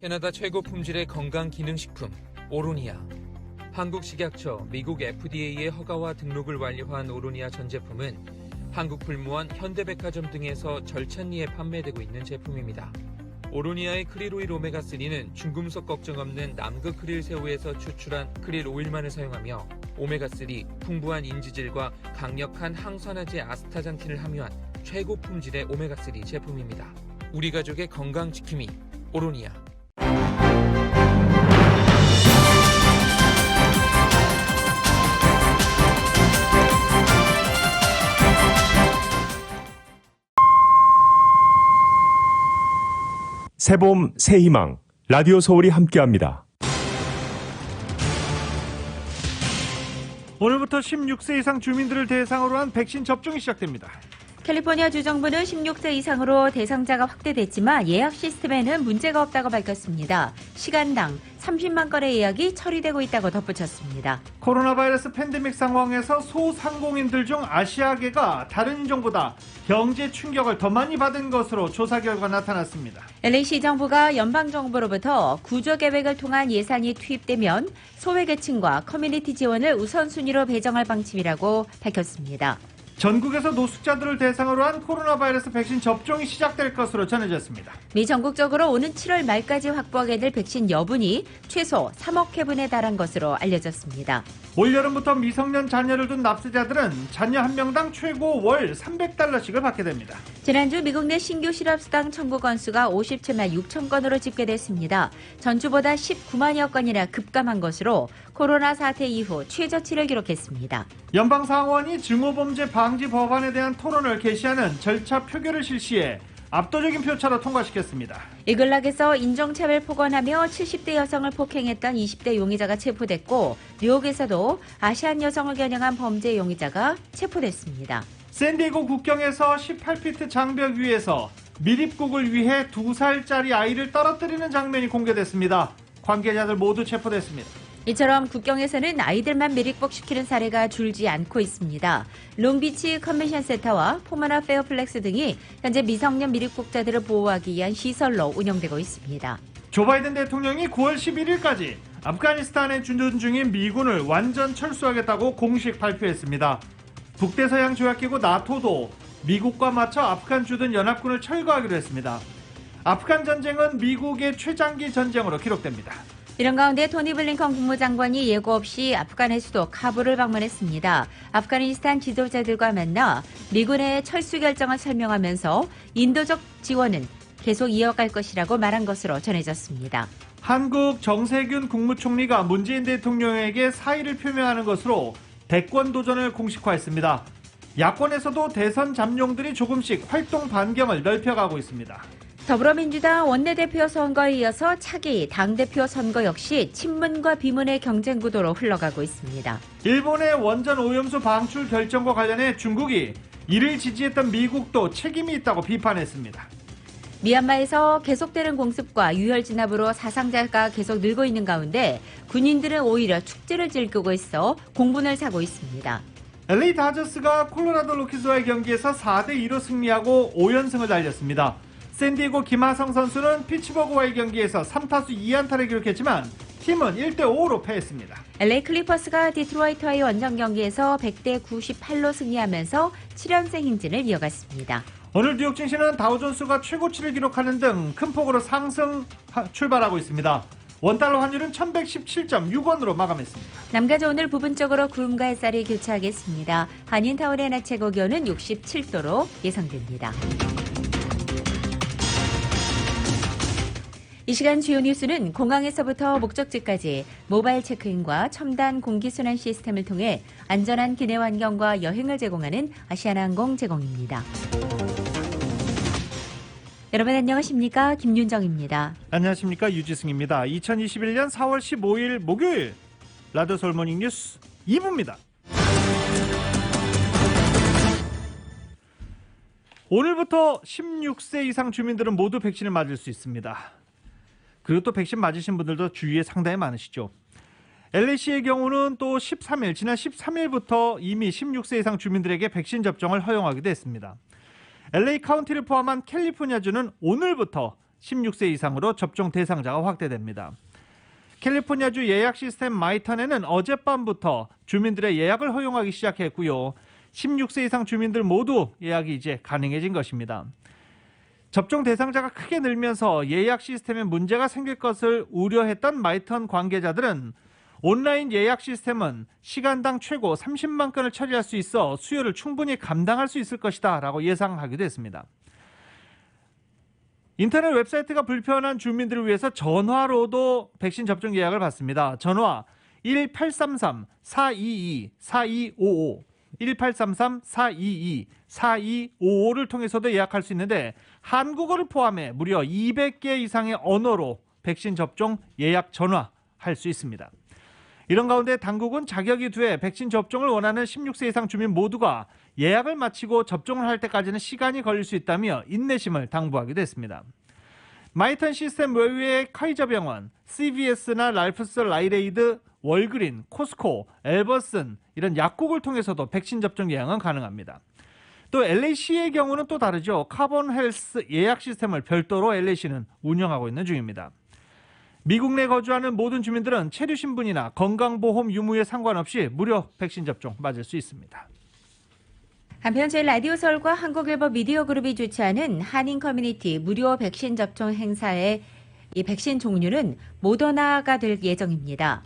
캐나다 최고 품질의 건강기능식품 오로니아. 한국식약처, 미국 FDA의 허가와 등록을 완료한 오로니아 전 제품은 한국불무원, 현대백화점 등에서 절찬리에 판매되고 있는 제품입니다. 오로니아의 크릴오일 오메가3는 중금속 걱정 없는 남극 크릴 새우에서 추출한 크릴 오일만을 사용하며 오메가3, 풍부한 인지질과 강력한 항산화제 아스타잔틴을 함유한 최고 품질의 오메가3 제품입니다. 우리 가족의 건강 지킴이 오로니아. 새봄 새희망 라디오 서울이 함께합니다. 오늘부터 16세 이상 주민들을 대상으로 한 백신 접종이 시작됩니다. 캘리포니아 주정부는 16세 이상으로 대상자가 확대됐지만 예약 시스템에는 문제가 없다고 밝혔습니다. 시간당 30만 건의 예약이 처리되고 있다고 덧붙였습니다. 코로나 바이러스 팬데믹 상황에서 소상공인들 중 아시아계가 다른 인종보다 경제 충격을 더 많이 받은 것으로 조사 결과 나타났습니다. LA 정부가 연방정부로부터 구조계획을 통한 예산이 투입되면 소외계층과 커뮤니티 지원을 우선순위로 배정할 방침이라고 밝혔습니다. 전국에서 노숙자들을 대상으로 한 코로나 바이러스 백신 접종이 시작될 것으로 전해졌습니다. 미 전국적으로 오는 7월 말까지 확보하게 될 백신 여분이 최소 3억 회분에 달한 것으로 알려졌습니다. 올여름부터 미성년 자녀를 둔 납세자들은 자녀 한 명당 최고 월 $300씩을 받게 됩니다. 지난주 미국 내 신규 실업수당 청구 건수가 57만 6천 건으로 집계됐습니다. 전주보다 19만여 건이나 급감한 것으로 코로나 사태 이후 최저치를 기록했습니다. 연방상원이 증오범죄 방지 법안에 대한 토론을 개시하는 절차 표결을 실시해 압도적인 표차로 통과시켰습니다. 이글락에서 인종차별 폭언하며 70대 여성을 폭행했던 20대 용의자가 체포됐고 뉴욕에서도 아시안 여성을 겨냥한 범죄 용의자가 체포됐습니다. 샌디에고 국경에서 18피트 장벽 위에서 미립국을 위해 2살짜리 아이를 떨어뜨리는 장면이 공개됐습니다. 관계자들 모두 체포됐습니다. 이처럼 국경에서는 아이들만 미립국시키는 사례가 줄지 않고 있습니다. 롱비치 컨벤션 센터와 포마나 페어플렉스 등이 현재 미성년 미립국자들을 보호하기 위한 시설로 운영되고 있습니다. 조 바이든 대통령이 9월 11일까지 아프가니스탄에 주둔 중인 미군을 완전 철수하겠다고 공식 발표했습니다. 북대서양 조약기구 나토도 미국과 맞춰 아프간 주둔 연합군을 철거하기로 했습니다. 아프간 전쟁은 미국의 최장기 전쟁으로 기록됩니다. 이런 가운데 토니 블링컨 국무장관이 예고 없이 아프간의 수도 카불을 방문했습니다. 아프가니스탄 지도자들과 만나 미군의 철수 결정을 설명하면서 인도적 지원은 계속 이어갈 것이라고 말한 것으로 전해졌습니다. 한국 정세균 국무총리가 문재인 대통령에게 사의를 표명하는 것으로 대권 도전을 공식화했습니다. 야권에서도 대선 잠룡들이 조금씩 활동 반경을 넓혀가고 있습니다. 더불어민주당 원내대표 선거에 이어서 차기 당대표 선거 역시 친문과 비문의 경쟁 구도로 흘러가고 있습니다. 일본의 원전 오염수 방출 결정과 관련해 중국이 이를 지지했던 미국도 책임이 있다고 비판했습니다. 미얀마에서 계속되는 공습과 유혈 진압으로 사상자가 계속 늘고 있는 가운데 군인들은 오히려 축제를 즐기고 있어 공분을 사고 있습니다. LA 다저스가 콜로라도 로키스와의 경기에서 4대2로 승리하고 5연승을 달렸습니다. 샌디에고 김하성 선수는 피츠버그와의 경기에서 3타수 2안타를 기록했지만 팀은 1대5로 패했습니다. LA 클리퍼스가 디트로이트와의 원정 경기에서 100대 98로 승리하면서 7연승 행진을 이어갔습니다. 오늘 뉴욕 증시는 다우존스가 최고치를 기록하는 등 큰 폭으로 상승 출발하고 있습니다. 원달러 환율은 1117.6원으로 마감했습니다. 남가주 오늘 부분적으로 구름과 햇살이 교차하겠습니다. 한인타운의 낮 최고 기온은 67도로 예상됩니다. 이 시간 주요 뉴스는 공항에서부터 목적지까지 모바일 체크인과 첨단 공기순환 시스템을 통해 안전한 기내 환경과 여행을 제공하는 아시아나항공 제공입니다. 여러분 안녕하십니까? 김윤정입니다. 안녕하십니까? 유지승입니다. 2021년 4월 15일 목요일 라디오 서울 모닝 뉴스 2부입니다. 오늘부터 16세 이상 주민들은 모두 백신을 맞을 수 있습니다. 그리고 또 백신 맞으신 분들도 주위에 상당히 많으시죠. LA시의 경우는 또 13일, 지난 13일부터 이미 16세 이상 주민들에게 백신 접종을 허용하기도 했습니다. LA 카운티를 포함한 캘리포니아주는 오늘부터 16세 이상으로 접종 대상자가 확대됩니다. 캘리포니아주 예약 시스템 마이턴에는 어젯밤부터 주민들의 예약을 허용하기 시작했고요. 16세 이상 주민들 모두 예약이 이제 가능해진 것입니다. 접종 대상자가 크게 늘면서 예약 시스템에 문제가 생길 것을 우려했던 마이턴 관계자들은 온라인 예약 시스템은 시간당 최고 30만 건을 처리할 수 있어 수요를 충분히 감당할 수 있을 것이다 라고 예상하기도 했습니다. 인터넷 웹사이트가 불편한 주민들을 위해서 전화로도 백신 접종 예약을 받습니다. 전화 1833-422-4255 1833-422-4255를 통해서도 예약할 수 있는데 한국어를 포함해 무려 200개 이상의 언어로 백신 접종 예약 전화할 수 있습니다. 이런 가운데 당국은 자격이 돼 백신 접종을 원하는 16세 이상 주민 모두가 예약을 마치고 접종을 할 때까지는 시간이 걸릴 수 있다며 인내심을 당부하기도 했습니다. 마이턴 시스템 외의 카이저병원, CVS나 랄프스 라이레이드, 월그린, 코스코, 엘버슨 이런 약국을 통해서도 백신 접종 예약은 가능합니다. 또 LAC의 경우는 또 다르죠. 카본 헬스 예약 시스템을 별도로 LAC는 운영하고 있는 중입니다. 미국 내 거주하는 모든 주민들은 체류 신분이나 건강보험 유무에 상관없이 무료 백신 접종 맞을 수 있습니다. 한편 저희 라디오 서울과 한국일보 미디어 그룹이 주최하는 한인 커뮤니티 무료 백신 접종 행사의 이 백신 종류는 모더나가 될 예정입니다.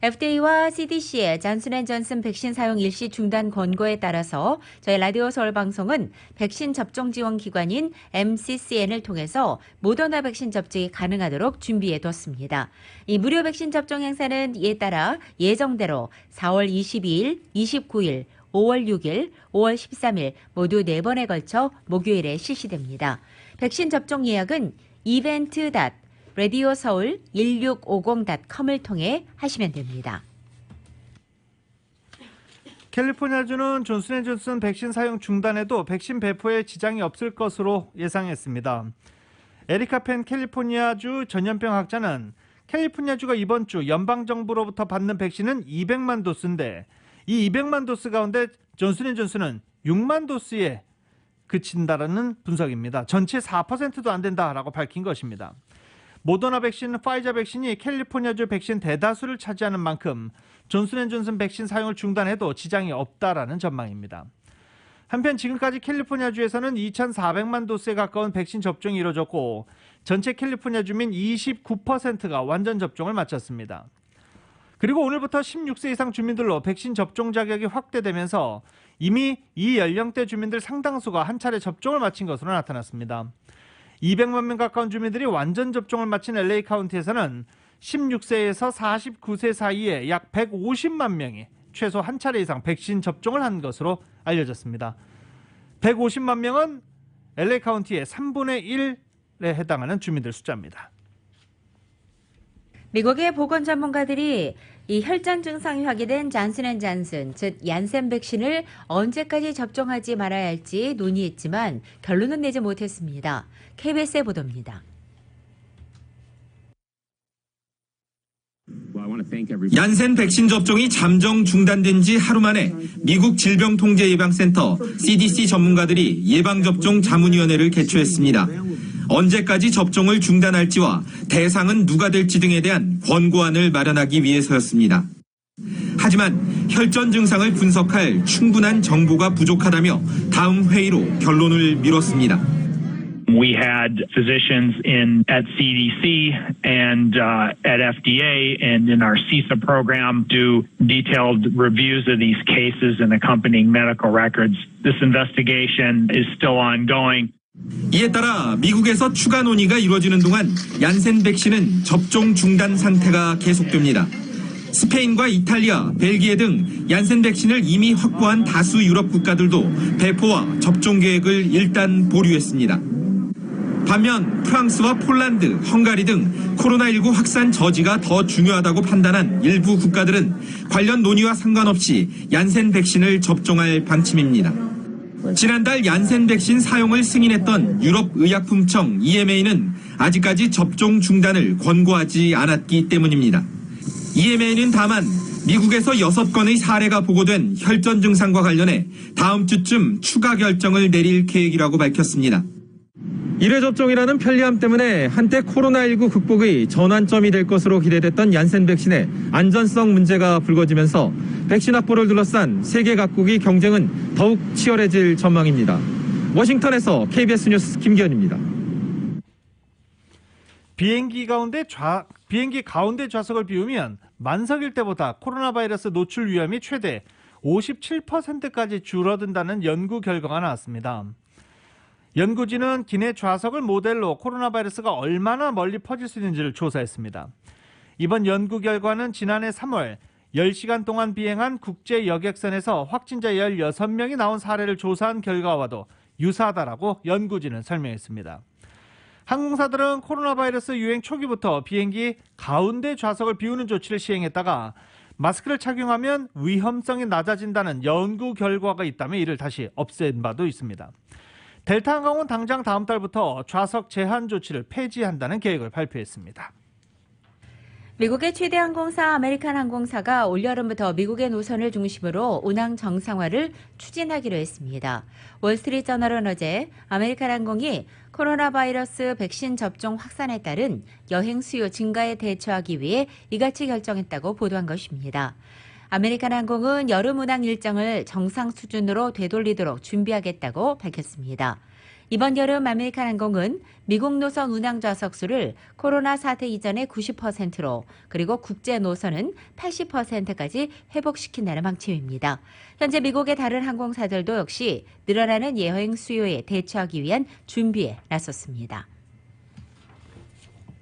FDA와 CDC의 존슨앤존슨 백신 사용 일시 중단 권고에 따라서 저희 라디오 서울 방송은 백신 접종 지원 기관인 MCCN을 통해서 모더나 백신 접종이 가능하도록 준비해뒀습니다. 이 무료 백신 접종 행사는 이에 따라 예정대로 4월 22일, 29일, 5월 6일, 5월 13일 모두 4번에 걸쳐 목요일에 실시됩니다. 백신 접종 예약은 event.radioseoul1650.com을 통해 하시면 됩니다. 캘리포니아주는 존슨앤존슨 백신 사용 중단에도 백신 배포에 지장이 없을 것으로 예상했습니다. 에리카 펜 캘리포니아주 전염병 학자는 캘리포니아주가 이번 주 연방정부로부터 받는 백신은 200만 도스인데 이 200만 도스 가운데 존슨앤존슨은 6만 도스에 그친다라는 분석입니다. 전체 4%도 안 된다라고 밝힌 것입니다. 모더나 백신, 파이자 백신이 캘리포니아주 백신 대다수를 차지하는 만큼 존슨앤존슨 백신 사용을 중단해도 지장이 없다라는 전망입니다. 한편 지금까지 캘리포니아주에서는 2,400만 도스에 가까운 백신 접종이 이루어졌고 전체 캘리포니아 주민 29%가 완전 접종을 마쳤습니다. 그리고 오늘부터 16세 이상 주민들로 백신 접종 자격이 확대되면서 이미 이 연령대 주민들 상당수가 한 차례 접종을 마친 것으로 나타났습니다. 200만 명 가까운 주민들이 완전 접종을 마친 LA 카운티에서는 16세에서 49세 사이에 약 150만 명이 최소 한 차례 이상 백신 접종을 한 것으로 알려졌습니다. 150만 명은 LA 카운티의 3분의 1에 해당하는 주민들 숫자입니다. 미국의 보건 전문가들이 이 혈전 증상이 확인된 존슨앤존슨, 즉 얀센 백신을 언제까지 접종하지 말아야 할지 논의했지만 결론은 내지 못했습니다. KBS의 보도입니다. 얀센 백신 접종이 잠정 중단된 지 하루 만에 미국 질병통제예방센터 CDC 전문가들이 예방접종 자문위원회를 개최했습니다. 언제까지 접종을 중단할지와 대상은 누가 될지 등에 대한 권고안을 마련하기 위해서였습니다. 하지만 혈전 증상을 분석할 충분한 정보가 부족하다며 다음 회의로 결론을 미뤘습니다. We had physicians at CDC and at FDA and in our CISA program do detailed reviews of these cases and accompanying medical records. This investigation is still ongoing. 이에 따라 미국에서 추가 논의가 이루어지는 동안 얀센 백신은 접종 중단 상태가 계속됩니다. 스페인과 이탈리아, 벨기에 등 얀센 백신을 이미 확보한 다수 유럽 국가들도 배포와 접종 계획을 일단 보류했습니다. 반면 프랑스와 폴란드, 헝가리 등 코로나19 확산 저지가 더 중요하다고 판단한 일부 국가들은 관련 논의와 상관없이 얀센 백신을 접종할 방침입니다. 지난달 얀센 백신 사용을 승인했던 유럽의약품청 EMA는 아직까지 접종 중단을 권고하지 않았기 때문입니다. EMA는 다만 미국에서 6건의 사례가 보고된 혈전 증상과 관련해 다음 주쯤 추가 결정을 내릴 계획이라고 밝혔습니다. 1회 접종이라는 편리함 때문에 한때 코로나19 극복의 전환점이 될 것으로 기대됐던 얀센 백신의 안전성 문제가 불거지면서 백신 확보를 둘러싼 세계 각국의 경쟁은 더욱 치열해질 전망입니다. 워싱턴에서 KBS 뉴스 김기현입니다. 비행기 가운데 좌석을 비우면 만석일 때보다 코로나 바이러스 노출 위험이 최대 57%까지 줄어든다는 연구 결과가 나왔습니다. 연구진은 기내 좌석을 모델로 코로나 바이러스가 얼마나 멀리 퍼질 수 있는지를 조사했습니다. 이번 연구 결과는 지난해 3월 10시간 동안 비행한 국제 여객선에서 확진자 16명이 나온 사례를 조사한 결과와도 유사하다라고 연구진은 설명했습니다. 항공사들은 코로나 바이러스 유행 초기부터 비행기 가운데 좌석을 비우는 조치를 시행했다가 마스크를 착용하면 위험성이 낮아진다는 연구 결과가 있다며 이를 다시 없앤 바도 있습니다. 델타 항공은 당장 다음 달부터 좌석 제한 조치를 폐지한다는 계획을 발표했습니다. 미국의 최대 항공사 아메리칸 항공사가 올여름부터 미국의 노선을 중심으로 운항 정상화를 추진하기로 했습니다. 월스트리트저널은 어제 아메리칸 항공이 코로나 바이러스 백신 접종 확산에 따른 여행 수요 증가에 대처하기 위해 이같이 결정했다고 보도한 것입니다. 아메리칸 항공은 여름 운항 일정을 정상 수준으로 되돌리도록 준비하겠다고 밝혔습니다. 이번 여름 아메리칸 항공은 미국 노선 운항 좌석 수를 코로나 사태 이전의 90%로 그리고 국제 노선은 80%까지 회복시킨다는 방침입니다. 현재 미국의 다른 항공사들도 역시 늘어나는 여행 수요에 대처하기 위한 준비에 나섰습니다.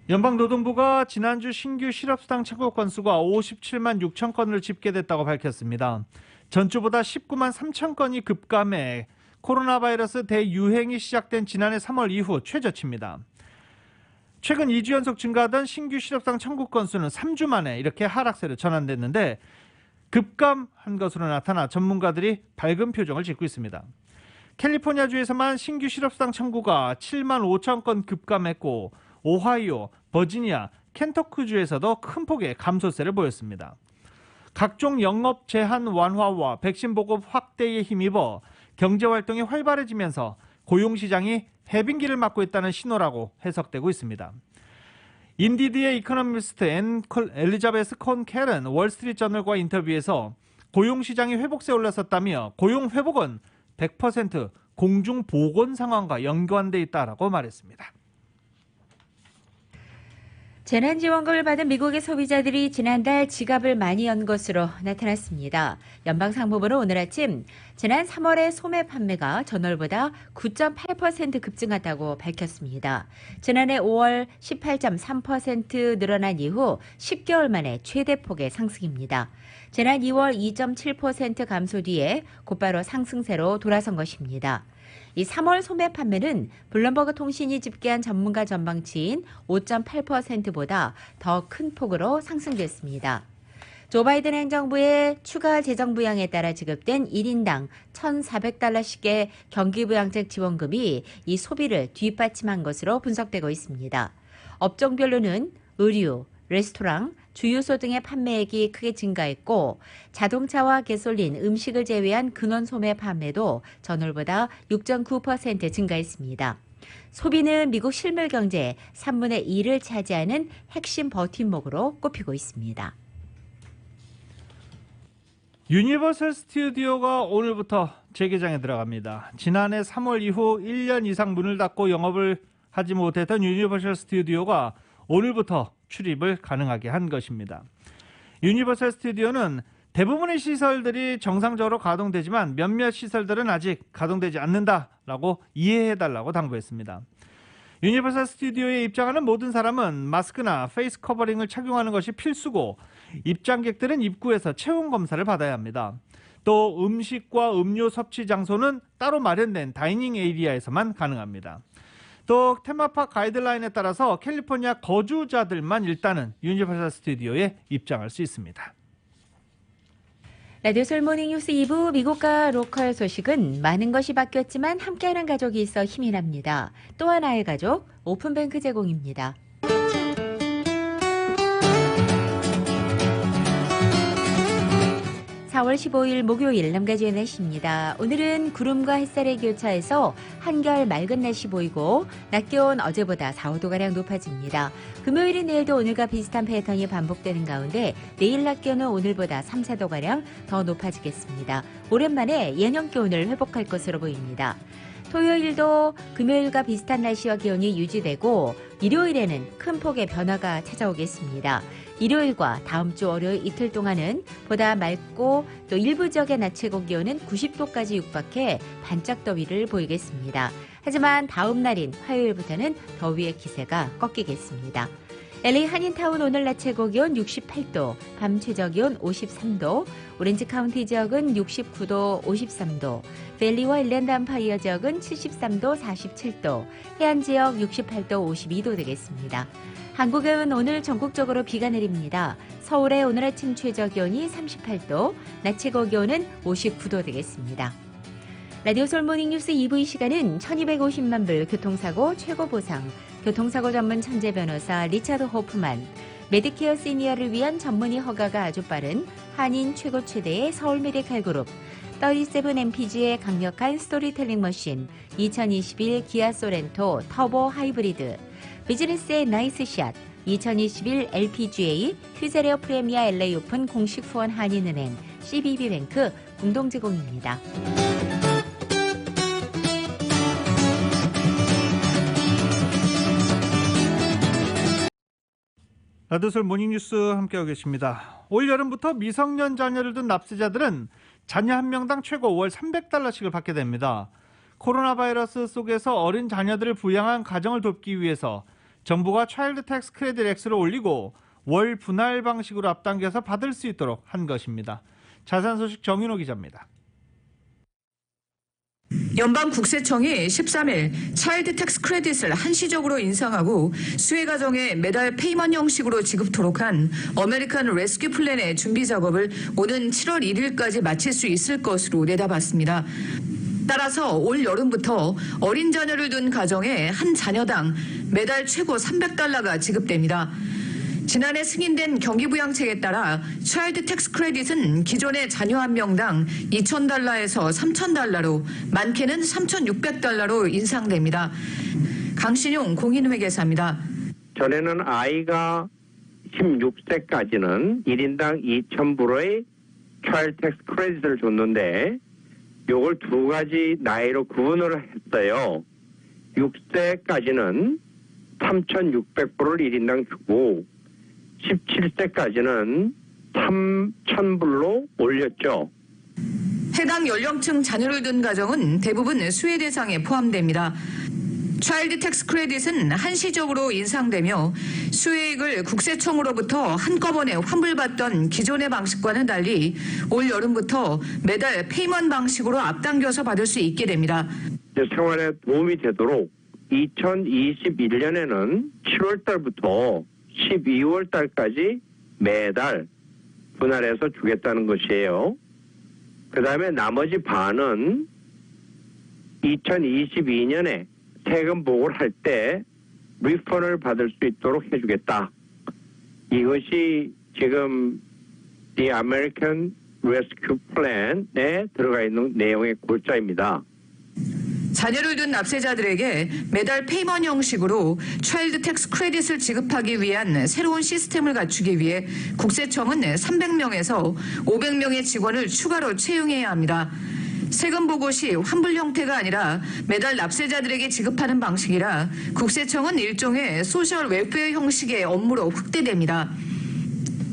연방노동부가 지난주 신규 실업수당 청구 건수가 57만 6천 건으로 집계됐다고 밝혔습니다. 전주보다 19만 3천 건이 급감해 코로나 바이러스 대유행이 시작된 지난해 3월 이후 최저치입니다. 최근 2주 연속 증가하던 신규 실업수당 청구 건수는 3주 만에 이렇게 하락세로 전환됐는데 급감한 것으로 나타나 전문가들이 밝은 표정을 짓고 있습니다. 캘리포니아주에서만 신규 실업수당 청구가 7만 5천 건 급감했고 오하이오, 버지니아, 켄터키주에서도 큰 폭의 감소세를 보였습니다. 각종 영업 제한 완화와 백신 보급 확대에 힘입어 경제활동이 활발해지면서 고용시장이 해빙기를 맞고 있다는 신호라고 해석되고 있습니다. 인디드의 이코노미스트 엘리자베스 콘 켈은 월스트리트저널과 인터뷰에서 고용시장이 회복세에 올라섰다며 고용 회복은 100% 공중보건 상황과 연관돼 있다라고 말했습니다. 재난지원금을 받은 미국의 소비자들이 지난달 지갑을 많이 연 것으로 나타났습니다. 연방상무부는 오늘 아침 지난 3월의 소매 판매가 전월보다 9.8% 급증했다고 밝혔습니다. 지난해 5월 18.3% 늘어난 이후 10개월 만에 최대폭의 상승입니다. 지난 2월 2.7% 감소 뒤에 곧바로 상승세로 돌아선 것입니다. 이 3월 소매 판매는 블룸버그 통신이 집계한 전문가 전망치인 5.8%보다 더 큰 폭으로 상승됐습니다. 조 바이든 행정부의 추가 재정 부양에 따라 지급된 1인당 1,400달러씩의 경기부양책 지원금이 이 소비를 뒷받침한 것으로 분석되고 있습니다. 업종별로는 의류, 레스토랑, 주유소 등의 판매액이 크게 증가했고 자동차와 가솔린, 음식을 제외한 근원 소매 판매도 전월보다 6.9% 증가했습니다. 소비는 미국 실물 경제의 3분의 1을 차지하는 핵심 버팀목으로 꼽히고 있습니다. 유니버설 스튜디오가 오늘부터 재개장에 들어갑니다. 지난해 3월 이후 1년 이상 문을 닫고 영업을 하지 못했던 유니버설 스튜디오가 오늘부터 출입을 가능하게 한 것입니다. 유니버설 스튜디오는 대부분의 시설들이 정상적으로 가동되지만 몇몇 시설들은 아직 가동되지 않는다라고 이해해달라고 당부했습니다. 유니버설 스튜디오에 입장하는 모든 사람은 마스크나 페이스 커버링을 착용하는 것이 필수고 입장객들은 입구에서 체온 검사를 받아야 합니다. 또 음식과 음료 섭취 장소는 따로 마련된 다이닝 에리아에서만 가능합니다. 또 테마파크 가이드라인에 따라서 캘리포니아 거주자들만 일단은 유니버설 스튜디오에 입장할 수 있습니다. 라디오 솔모닝 뉴스 2부 미국과 로컬 소식은 많은 것이 바뀌었지만 함께하는 가족이 있어 힘이 납니다. 또 하나의 가족, 오픈뱅크 제공입니다. 4월 15일 목요일 남가주의 날씨입니다. 오늘은 구름과 햇살의 교차에서 한결 맑은 날씨 보이고 낮 기온 어제보다 4, 5도가량 높아집니다. 금요일인 내일도 오늘과 비슷한 패턴이 반복되는 가운데 내일 낮 기온은 오늘보다 3, 4도가량 더 높아지겠습니다. 오랜만에 예년 기온을 회복할 것으로 보입니다. 토요일도 금요일과 비슷한 날씨와 기온이 유지되고 일요일에는 큰 폭의 변화가 찾아오겠습니다. 일요일과 다음 주 월요일 이틀 동안은 보다 맑고 또 일부 지역의 낮 최고 기온은 90도까지 육박해 반짝 더위를 보이겠습니다. 하지만 다음 날인 화요일부터는 더위의 기세가 꺾이겠습니다. LA 한인타운 오늘 낮 최고 기온 68도, 밤 최저 기온 53도, 오렌지 카운티 지역은 69도, 53도, 밸리와 일랜드 암파이어 지역은 73도, 47도, 해안 지역 68도, 52도 되겠습니다. 한국은 오늘 전국적으로 비가 내립니다. 서울의 오늘 아침 최저 기온이 38도, 낮 최고 기온은 59도 되겠습니다. 라디오 서울 모닝뉴스 2부 이 시간은 1250만 불 교통사고 최고 보상, 교통사고 전문 천재 변호사 리차드 호프만, 메디케어 시니어를 위한 전문의 허가가 아주 빠른 한인 최고 최대의 서울 메디칼 그룹, 37MPG의 강력한 스토리텔링 머신, 2021 기아 소렌토 터보 하이브리드, 비즈니스의 나이스 샷, 2021 LPGA 휴제레어 프레미아 LA 오픈 공식 후원 한인은행, CBB뱅크 공동제공입니다. 라디오솔 모닝뉴스 함께하고 계십니다. 올 여름부터 미성년 자녀를 둔 납세자들은 자녀 한 명당 최고 월 300달러씩을 받게 됩니다. 코로나 바이러스 속에서 어린 자녀들을 부양한 가정을 돕기 위해서 정부가 차일드 텍스 크레딧 X를 올리고 월 분할 방식으로 앞당겨서 받을 수 있도록 한 것입니다. 자세한 소식 정윤호 기자입니다. 연방국세청이 13일 차일드 텍스 크레딧을 한시적으로 인상하고 수혜 가정에 매달 페이먼 형식으로 지급토록 한 어메리칸 레스큐 플랜의 준비 작업을 오는 7월 1일까지 마칠 수 있을 것으로 내다봤습니다. 따라서 올 여름부터 어린 자녀를 둔 가정에 한 자녀당 매달 최고 300달러가 지급됩니다. 지난해 승인된 경기부양책에 따라 차일드 텍스 크레딧은 기존의 자녀 한 명당 2,000달러에서 3,000달러로 많게는 3,600달러로 인상됩니다. 강신용 공인회계사입니다. 전에는 아이가 16세까지는 1인당 2,000불의 차일드 텍스 크레딧을 줬는데 요걸 두 가지 나이로 구분을 했어요. 6세까지는 3,600불을 1인당 주고 17세까지는 3,000불로 올렸죠. 해당 연령층 자녀를 둔 가정은 대부분 수혜 대상에 포함됩니다. 차일드 텍스 크레딧은 한시적으로 인상되며 수혜액을 국세청으로부터 한꺼번에 환불받던 기존의 방식과는 달리 올 여름부터 매달 페이먼 방식으로 앞당겨서 받을 수 있게 됩니다. 생활에 도움이 되도록 2021년에는 7월 달부터 12월 달까지 매달 분할해서 주겠다는 것이에요. 그 다음에 나머지 반은 2022년에 세금 보고를 할 때 리펀을 받을 수 있도록 해주겠다. 이것이 지금 The American Rescue Plan에 들어가 있는 내용의 골자입니다. 자녀를 둔 납세자들에게 매달 페이먼 형식으로 차일드 텍스 크레딧을 지급하기 위한 새로운 시스템을 갖추기 위해 국세청은 300명에서 500명의 직원을 추가로 채용해야 합니다. 세금 보고 시 환불 형태가 아니라 매달 납세자들에게 지급하는 방식이라 국세청은 일종의 소셜 웰페어 형식의 업무로 확대됩니다.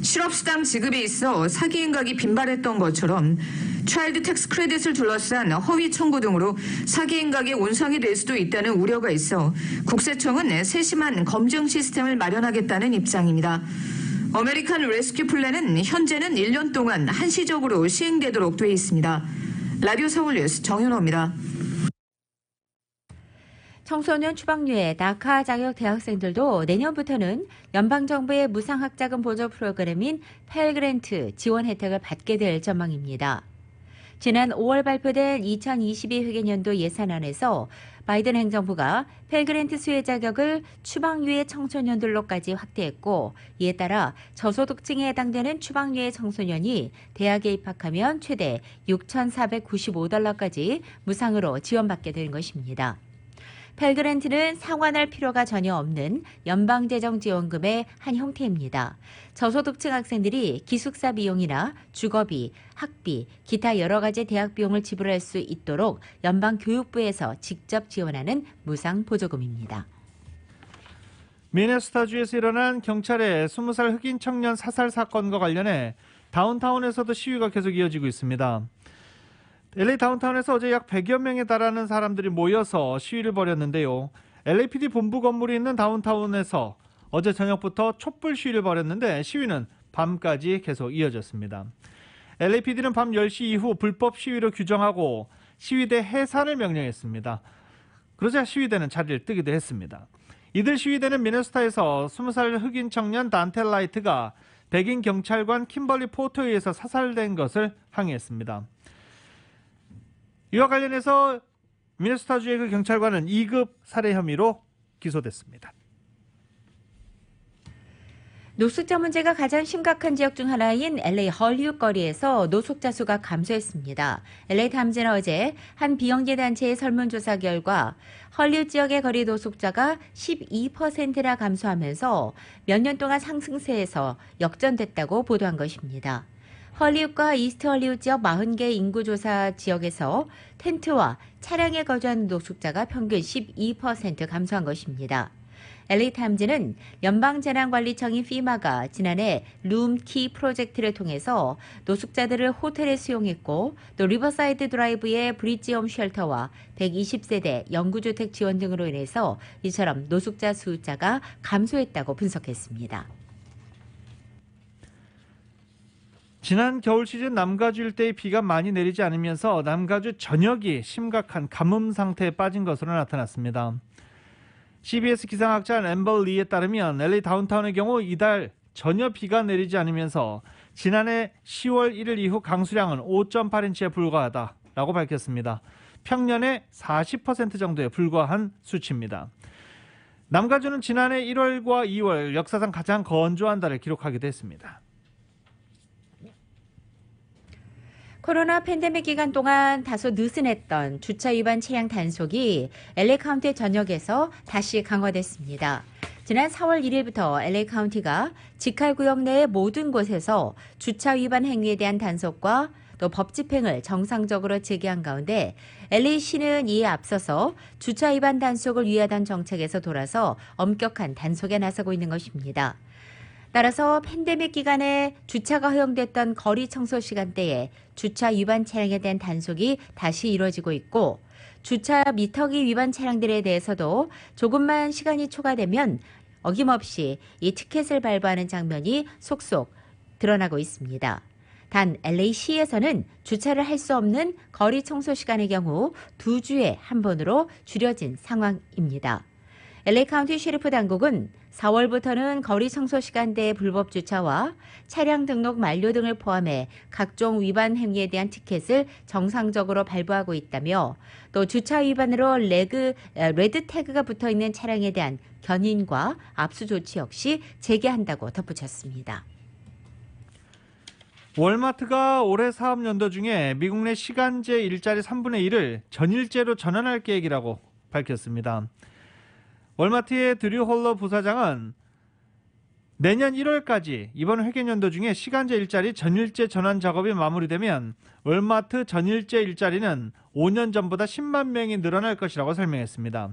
실업수당 지급에 있어 사기 행각이 빈발했던 것처럼 차일드 텍스 크레딧을 둘러싼 허위 청구 등으로 사기 행각의 온상이 될 수도 있다는 우려가 있어 국세청은 세심한 검증 시스템을 마련하겠다는 입장입니다. 어메리칸 레스큐 플랜은 현재는 1년 동안 한시적으로 시행되도록 돼 있습니다. 라디오 서울 뉴스 정윤호입니다. 청소년 추방류의 낙하 자격 대학생들도 내년부터는 연방정부의 무상학자금 보조 프로그램인 펠그랜트 지원 혜택을 받게 될 전망입니다. 지난 5월 발표된 2022 회계년도 예산안에서 바이든 행정부가 펠그랜트 수혜 자격을 추방유예 청소년들로까지 확대했고, 이에 따라 저소득층에 해당되는 추방유예 청소년이 대학에 입학하면 최대 $6,495까지 무상으로 지원받게 된 것입니다. 펠그랜트는 상환할 필요가 전혀 없는 연방재정지원금의 한 형태입니다. 저소득층 학생들이 기숙사 비용이나 주거비, 학비, 기타 여러 가지 대학 비용을 지불할 수 있도록 연방교육부에서 직접 지원하는 무상 보조금입니다. 미네소타주에서 일어난 경찰의 20살 흑인 청년 사살 사건과 관련해 다운타운에서도 시위가 계속 이어지고 있습니다. LA 다운타운에서 어제 약 100여 명에 달하는 사람들이 모여서 시위를 벌였는데요. LAPD 본부 건물이 있는 다운타운에서 어제 저녁부터 촛불 시위를 벌였는데 시위는 밤까지 계속 이어졌습니다. LAPD는 밤 10시 이후 불법 시위로 규정하고 시위대 해산을 명령했습니다. 그러자 시위대는 자리를 뜨기도 했습니다. 이들 시위대는 미네소타에서 20살 흑인 청년 단테 라이트가 백인 경찰관 킴벌리 포터에 의해서 사살된 것을 항의했습니다. 이와 관련해서 미네소타주의 그 경찰관은 2급 살해 혐의로 기소됐습니다. 노숙자 문제가 가장 심각한 지역 중 하나인 LA 헐리우드 거리에서 노숙자 수가 감소했습니다. LA 타임즈는 어제 한 비영리 단체의 설문조사 결과 헐리우드 지역의 거리 노숙자가 12%나 감소하면서 몇 년 동안 상승세에서 역전됐다고 보도한 것입니다. 헐리우드과 이스트 헐리우드 지역 40개 인구조사 지역에서 텐트와 차량에 거주하는 노숙자가 평균 12% 감소한 것입니다. LA타임즈는 연방재난관리청인 FEMA가 지난해 룸키 프로젝트를 통해서 노숙자들을 호텔에 수용했고, 또 리버사이드 드라이브의 브리지홈 쉘터와 120세대 영구주택 지원 등으로 인해서 이처럼 노숙자 숫자가 감소했다고 분석했습니다. 지난 겨울 시즌 남가주 일대의 비가 많이 내리지 않으면서 남가주 전역이 심각한 가뭄 상태에 빠진 것으로 나타났습니다. CBS 기상학자 앰버 리에 따르면 LA 다운타운의 경우 이달 전혀 비가 내리지 않으면서 지난해 10월 1일 이후 강수량은 5.8인치에 불과하다라고 밝혔습니다. 평년의 40% 정도에 불과한 수치입니다. 남가주는 지난해 1월과 2월 역사상 가장 건조한 달을 기록하기도 했습니다. 코로나 팬데믹 기간 동안 다소 느슨했던 주차 위반 차량 단속이 LA 카운티 전역에서 다시 강화됐습니다. 지난 4월 1일부터 LA 카운티가 직할구역 내의 모든 곳에서 주차 위반 행위에 대한 단속과 또 법 집행을 정상적으로 재개한 가운데 LA시는 이에 앞서서 주차 위반 단속을 위하던 정책에서 돌아서 엄격한 단속에 나서고 있는 것입니다. 따라서 팬데믹 기간에 주차가 허용됐던 거리 청소 시간대에 주차 위반 차량에 대한 단속이 다시 이루어지고 있고, 주차 미터기 위반 차량들에 대해서도 조금만 시간이 초과되면 어김없이 이 티켓을 발부하는 장면이 속속 드러나고 있습니다. 단 LA시에서는 주차를 할 수 없는 거리 청소 시간의 경우 2주에 한 번으로 줄여진 상황입니다. LA 카운티 셰리프 당국은 4월부터는 거리 청소 시간대의 불법 주차와 차량 등록 만료 등을 포함해 각종 위반 행위에 대한 티켓을 정상적으로 발부하고 있다며, 또 주차 위반으로 레드 태그가 붙어 있는 차량에 대한 견인과 압수 조치 역시 재개한다고 덧붙였습니다. 월마트가 올해 사업연도 중에 미국 내 시간제 일자리 3분의 1을 전일제로 전환할 계획이라고 밝혔습니다. 월마트의 드류 홀러 부사장은 내년 1월까지 이번 회계연도 중에 시간제 일자리 전일제 전환 작업이 마무리되면 월마트 전일제 일자리는 5년 전보다 10만 명이 늘어날 것이라고 설명했습니다.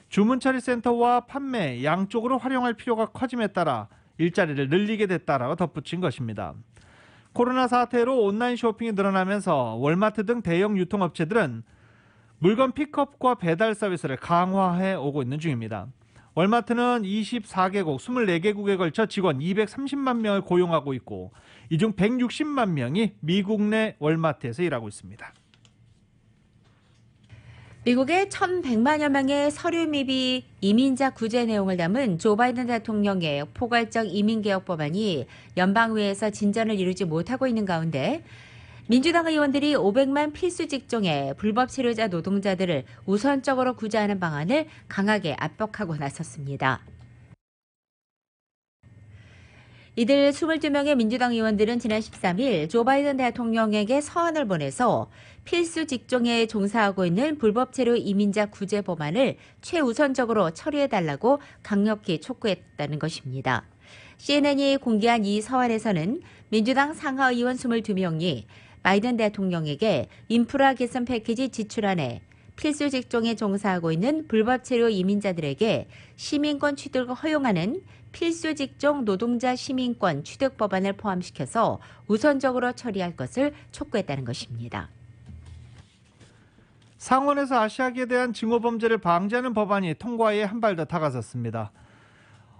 주문 처리 센터와 판매 양쪽으로 활용할 필요가 커짐에 따라 일자리를 늘리게 됐다라고 덧붙인 것입니다. 코로나 사태로 온라인 쇼핑이 늘어나면서 월마트 등 대형 유통업체들은 물건 픽업과 배달 서비스를 강화해 오고 있는 중입니다. 월마트는 24개국, 24개국에 걸쳐 직원 230만 명을 고용하고 있고, 이 중 160만 명이 미국 내 월마트에서 일하고 있습니다. 미국의 1,100만여 명의 서류 미비 이민자 구제 내용을 담은 조 바이든 대통령의 포괄적 이민개혁 법안이 연방의회에서 진전을 이루지 못하고 있는 가운데 민주당 의원들이 500만 필수 직종의 불법 체류자 노동자들을 우선적으로 구제하는 방안을 강하게 압박하고 나섰습니다. 이들 22명의 민주당 의원들은 지난 13일 조 바이든 대통령에게 서한을 보내서 필수 직종에 종사하고 있는 불법 체류 이민자 구제 법안을 최우선적으로 처리해달라고 강력히 촉구했다는 것입니다. CNN이 공개한 이 서한에서는 민주당 상하의원 22명이 바이든 대통령에게 인프라 개선 패키지 지출안에 필수 직종에 종사하고 있는 불법 체류 이민자들에게 시민권 취득을 허용하는 필수 직종 노동자 시민권 취득 법안을 포함시켜서 우선적으로 처리할 것을 촉구했다는 것입니다. 상원에서 아시아계에 대한 증오범죄를 방지하는 법안이 통과에 한 발 더 다가섰습니다.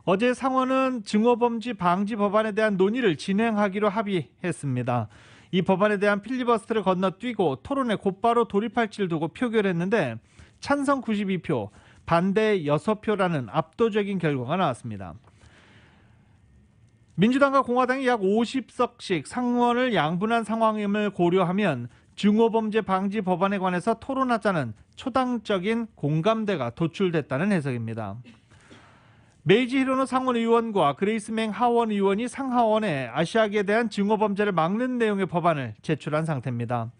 어제 상원은 증오범죄 방지 법안에 대한 논의를 진행하기로 합의했습니다. 이 법안에 대한 필리버스터를 건너뛰고 토론에 곧바로 돌입할지를 두고 표결했는데 찬성 92표, 반대 6표라는 압도적인 결과가 나왔습니다. 민주당과 공화당이 약 50석씩 상원을 양분한 상황임을 고려하면 증오범죄 방지 법안에 관해서 토론하자는 초당적인 공감대가 도출됐다는 해석입니다. 메이지 히로노 상원 의원과 그레이스 맹 하원 의원이 상하원에 아시아계에 대한 증오범죄를 막는 내용의 법안을 제출한 상태입니다.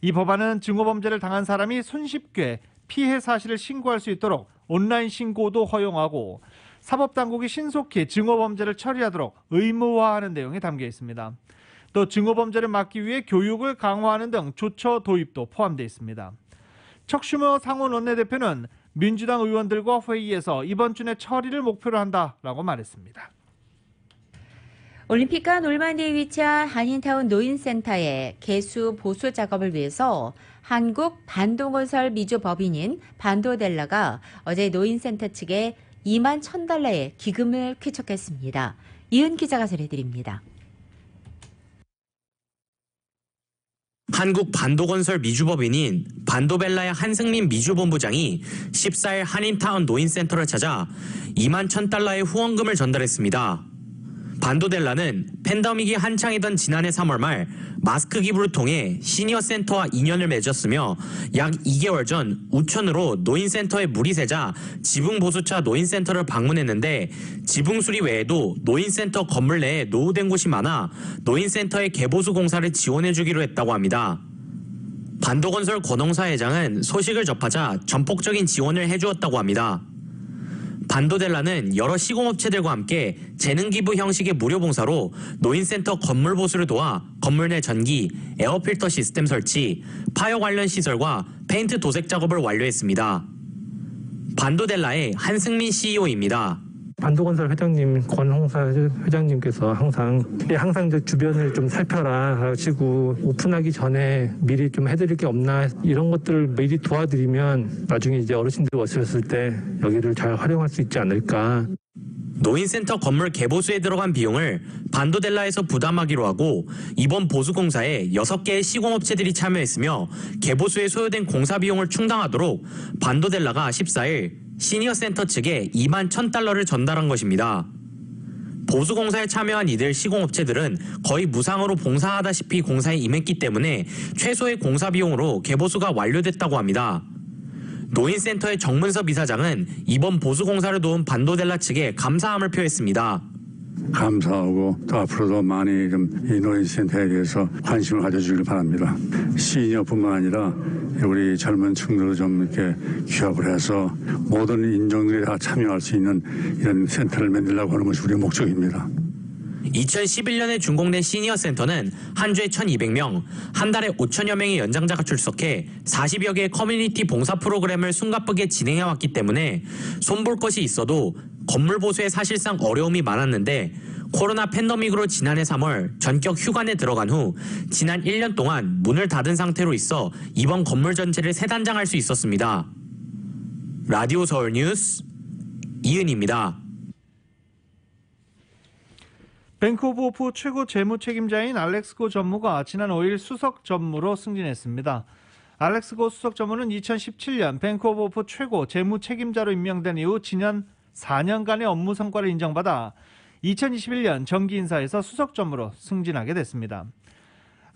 이 법안은 증오범죄를 당한 사람이 손쉽게 피해 사실을 신고할 수 있도록 온라인 신고도 허용하고 사법당국이 신속히 증오범죄를 처리하도록 의무화하는 내용이 담겨 있습니다. 또 증오범죄를 막기 위해 교육을 강화하는 등 조처 도입도 포함되어 있습니다. 척 슈머 상원 원내대표는 민주당 의원들과 회의에서 이번 주 내 처리를 목표로 한다라고 말했습니다. 올림픽과 놀만디에 위치한 한인타운 노인센터의 개수 보수 작업을 위해서 한국 반도건설 미주 법인인 반도델라가 어제 노인센터 측에 2만 1,000달러의 기금을 쾌척했습니다. 이은 기자가 전해드립니다. 한국 반도건설 미주법인인 반도벨라의 한승민 미주본부장이 14일 한인타운 노인센터를 찾아 2만 1,000달러의 후원금을 전달했습니다. 반도델라는 팬데믹이 한창이던 지난해 3월 말 마스크 기부를 통해 시니어 센터와 인연을 맺었으며 약 2개월 전 우천으로 노인센터의 무리세자 지붕보수차 노인센터를 방문했는데 지붕 수리 외에도 노인센터 건물 내에 노후된 곳이 많아 노인센터의 개보수 공사를 지원해주기로 했다고 합니다. 반도건설 권홍사 회장은 소식을 접하자 전폭적인 지원을 해주었다고 합니다. 반도델라는 여러 시공업체들과 함께 재능기부 형식의 무료 봉사로 노인센터 건물 보수를 도와 건물 내 전기, 에어필터 시스템 설치, 파여 관련 시설과 페인트 도색 작업을 완료했습니다. 반도델라의 한승민 CEO입니다. 반도건설 회장님, 권홍사 회장님께서 항상 주변을 좀 살펴라 하시고 오픈하기 전에 미리 좀 해드릴 게 없나 이런 것들을 미리 도와드리면 나중에 이제 어르신들 오셨을 때 여기를 잘 활용할 수 있지 않을까. 노인센터 건물 개보수에 들어간 비용을 반도델라에서 부담하기로 하고 이번 보수공사에 6개의 시공업체들이 참여했으며 개보수에 소요된 공사 비용을 충당하도록 반도델라가 14일 시니어 센터 측에 2만 1,000달러를 전달한 것입니다. 보수공사에 참여한 이들 시공업체들은 거의 무상으로 봉사하다시피 공사에 임했기 때문에 최소의 공사 비용으로 개보수가 완료됐다고 합니다. 노인센터의 정문섭 이사장은 이번 보수공사를 도운 반도델라 측에 감사함을 표했습니다. 감사하고 또 앞으로도 많이 좀 이 노인센터에 대해서 관심을 가져주길 바랍니다. 시니어뿐만 아니라 우리 젊은 층들도 좀 이렇게 기업을 해서 모든 인종들이 다 참여할 수 있는 이런 센터를 만들려고 하는 것이 우리의 목적입니다. 2011년에 준공된 시니어 센터는 한 주에 1,200명, 한 달에 5천여 명의 연장자가 출석해 40여 개의 커뮤니티 봉사 프로그램을 숨가쁘게 진행해왔기 때문에 손볼 것이 있어도 건물 보수에 사실상 어려움이 많았는데 코로나 팬데믹으로 지난해 3월 전격 휴관에 들어간 후 지난 1년 동안 문을 닫은 상태로 있어 이번 건물 전체를 새 단장할 수 있었습니다. 라디오 서울 뉴스 이은입니다. 뱅크 오브 호프 최고 재무 책임자인 알렉스 고 전무가 지난 5일 수석 전무로 승진했습니다. 알렉스 고 수석 전무는 2017년 뱅크 오브 호프 최고 재무 책임자로 임명된 이후 지난 4년간의 업무 성과를 인정받아 2021년 정기 인사에서 수석 전무로 승진하게 됐습니다.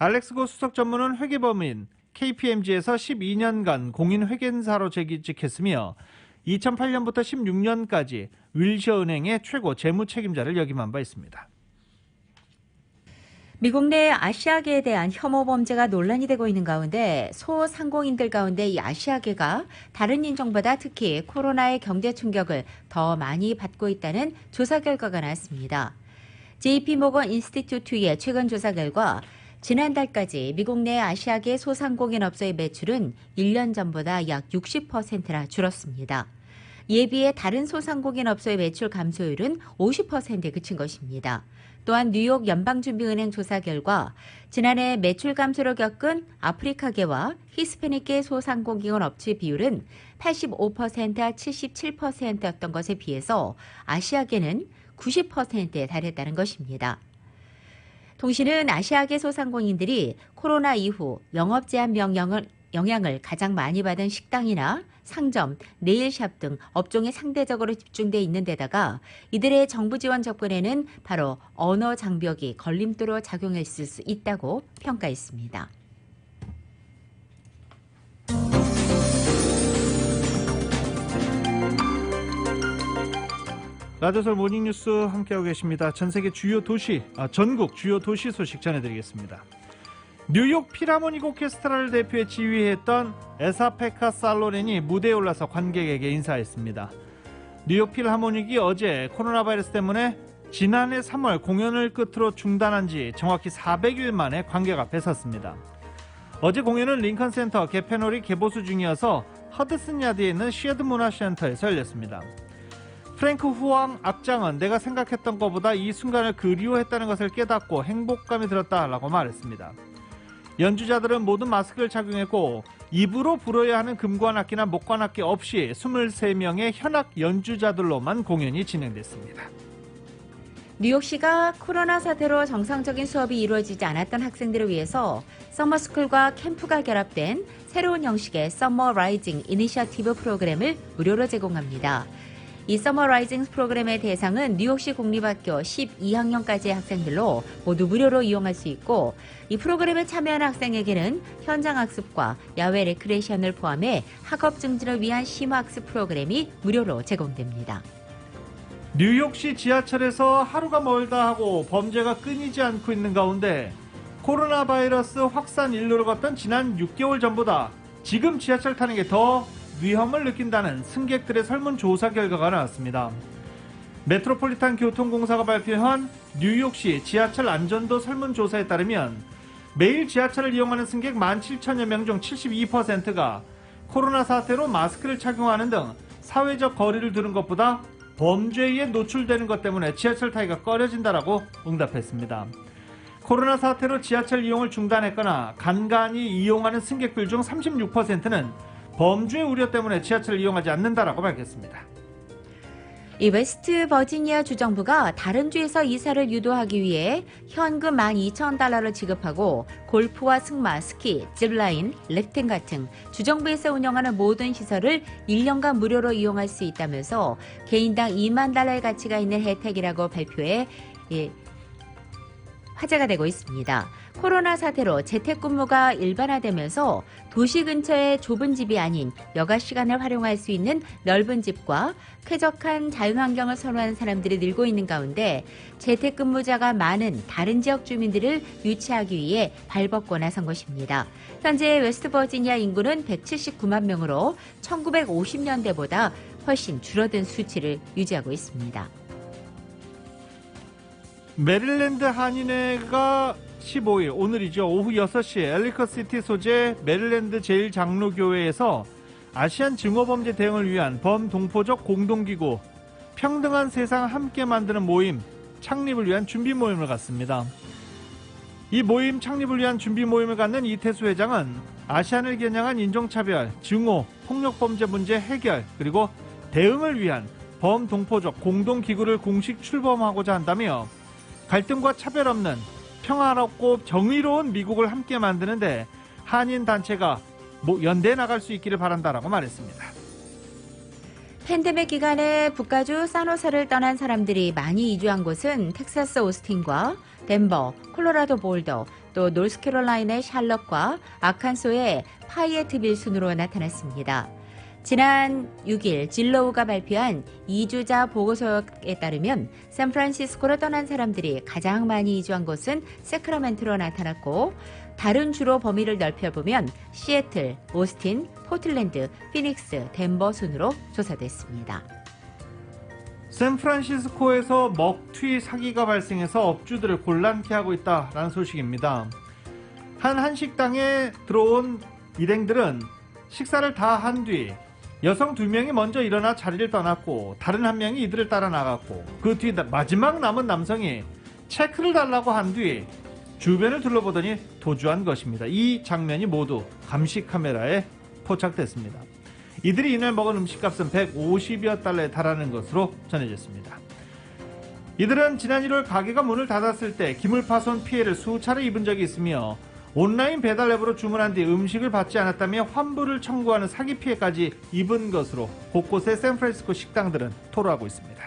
알렉스고 수석 전무는 회계법인 KPMG에서 12년간 공인회계사로 재직했으며 2008년부터 16년까지 윌셔은행의 최고 재무 책임자를 역임한 바 있습니다. 미국 내 아시아계에 대한 혐오 범죄가 논란이 되고 있는 가운데 소상공인들 가운데 이 아시아계가 다른 인종보다 특히 코로나의 경제 충격을 더 많이 받고 있다는 조사 결과가 나왔습니다. JP모건 인스티튜트의 최근 조사 결과 지난달까지 미국 내 아시아계 소상공인 업소의 매출은 1년 전보다 약 60%나 줄었습니다. 이에 비해 다른 소상공인 업소의 매출 감소율은 50%에 그친 것입니다. 또한 뉴욕 연방준비은행 조사 결과 지난해 매출 감소를 겪은 아프리카계와 히스패닉계 소상공인 업체 비율은 85%와 77%였던 것에 비해서 아시아계는 90%에 달했다는 것입니다. 통신은 아시아계 소상공인들이 코로나 이후 영업 제한 영향을 가장 많이 받은 식당이나 상점, 네일샵 등 업종에 상대적으로 집중돼 있는 데다가 이들의 정부 지원 접근에는 바로 언어 장벽이 걸림돌로 작용했을 수 있다고 평가했습니다. 라디오서울 모닝뉴스 함께하고 계십니다. 전국 주요 도시 소식 전해드리겠습니다. 뉴욕 필하모닉 오케스트라를 대표해 지휘했던 에사페카 살로렌이 무대에 올라서 관객에게 인사했습니다. 뉴욕 필하모닉이 어제 코로나 바이러스 때문에 지난해 3월 공연을 끝으로 중단한 지 정확히 400일 만에 관객 앞에 섰습니다. 어제 공연은 링컨센터 개펜홀이 개보수 중이어서 허드슨 야드에 있는 쉐드 문화센터에서 열렸습니다. 프랭크 후앙 악장은 내가 생각했던 것보다 이 순간을 그리워했다는 것을 깨닫고 행복감이 들었다라고 말했습니다. 연주자들은 모두 마스크를 착용했고 입으로 불어야 하는 금관악기나 목관악기 없이 23명의 현악 연주자들로만 공연이 진행됐습니다. 뉴욕시가 코로나 사태로 정상적인 수업이 이루어지지 않았던 학생들을 위해서 서머스쿨과 캠프가 결합된 새로운 형식의 서머 라이징 이니셔티브 프로그램을 무료로 제공합니다. 이 서머 라이징 프로그램의 대상은 뉴욕시 공립학교 12학년까지의 학생들로 모두 무료로 이용할 수 있고 이 프로그램에 참여한 학생에게는 현장 학습과 야외 레크레이션을 포함해 학업 증진을 위한 심화학습 프로그램이 무료로 제공됩니다. 뉴욕시 지하철에서 하루가 멀다 하고 범죄가 끊이지 않고 있는 가운데 코로나 바이러스 확산 일로를 걷던 지난 6개월 전보다 지금 지하철 타는 게 더 위험을 느낀다는 승객들의 설문조사 결과가 나왔습니다. 메트로폴리탄 교통공사가 발표한 뉴욕시 지하철 안전도 설문조사에 따르면 매일 지하철을 이용하는 승객 17,000여 명 중 72%가 코로나 사태로 마스크를 착용하는 등 사회적 거리를 두는 것보다 범죄에 노출되는 것 때문에 지하철 타기가 꺼려진다라고 응답했습니다. 코로나 사태로 지하철 이용을 중단했거나 간간히 이용하는 승객들 중 36%는 범죄 우려 때문에 지하철을 이용하지 않는다라고 밝혔습니다. 이 웨스트 버지니아 주정부가 다른 주에서 이사를 유도하기 위해 현금 12,000달러를 지급하고 골프와 승마, 스키, 짚라인, 래프팅 같은 주정부에서 운영하는 모든 시설을 1년간 무료로 이용할 수 있다면서 개인당 2만 달러의 가치가 있는 혜택이라고 발표해 화제가 되고 있습니다. 코로나 사태로 재택근무가 일반화되면서 도시 근처의 좁은 집이 아닌 여가 시간을 활용할 수 있는 넓은 집과 쾌적한 자연환경을 선호하는 사람들이 늘고 있는 가운데 재택근무자가 많은 다른 지역 주민들을 유치하기 위해 발벗고 나선 것입니다. 현재 웨스트버지니아 인구는 179만 명으로 1950년대보다 훨씬 줄어든 수치를 유지하고 있습니다. 메릴랜드 한인회가 15일 오늘이죠. 오후 6시 엘리커시티 소재 메릴랜드 제1장로교회에서 아시안 증오범죄 대응을 위한 범동포적 공동기구 평등한 세상 함께 만드는 모임 창립을 위한 준비 모임을 갖습니다. 이 모임 창립을 위한 준비 모임을 갖는 이태수 회장은 아시안을 겨냥한 인종차별, 증오, 폭력범죄 문제 해결 그리고 대응을 위한 범동포적 공동기구를 공식 출범하고자 한다며 갈등과 차별 없는 평화롭고 정의로운 미국을 함께 만드는데 한인 단체가 연대해 나갈 수 있기를 바란다라고 말했습니다. 팬데믹 기간에 북가주 산호세를 떠난 사람들이 많이 이주한 곳은 텍사스 오스틴과 덴버, 콜로라도 볼더, 또 노스캐롤라이나의 샬럿과 아칸소의 파이에트빌 순으로 나타났습니다. 지난 6일 진로우가 발표한 이주자 보고서에 따르면 샌프란시스코로 떠난 사람들이 가장 많이 이주한 곳은 세크라멘토로 나타났고 다른 주로 범위를 넓혀보면 시애틀, 오스틴, 포틀랜드, 피닉스, 덴버 순으로 조사됐습니다. 샌프란시스코에서 먹튀 사기가 발생해서 업주들을 곤란케 하고 있다라는 소식입니다. 한 한식당에 들어온 일행들은 식사를 다 한 뒤 여성 2명이 먼저 일어나 자리를 떠났고 다른 한 명이 이들을 따라 나갔고 그 뒤 마지막 남은 남성이 체크를 달라고 한 뒤 주변을 둘러보더니 도주한 것입니다. 이 장면이 모두 감시 카메라에 포착됐습니다. 이들이 이날 먹은 음식값은 150여 달러에 달하는 것으로 전해졌습니다. 이들은 지난 1월 가게가 문을 닫았을 때 기물파손 피해를 수차례 입은 적이 있으며 온라인 배달 앱으로 주문한 뒤 음식을 받지 않았다며 환불을 청구하는 사기 피해까지 입은 것으로 곳곳의 샌프란시스코 식당들은 토로하고 있습니다.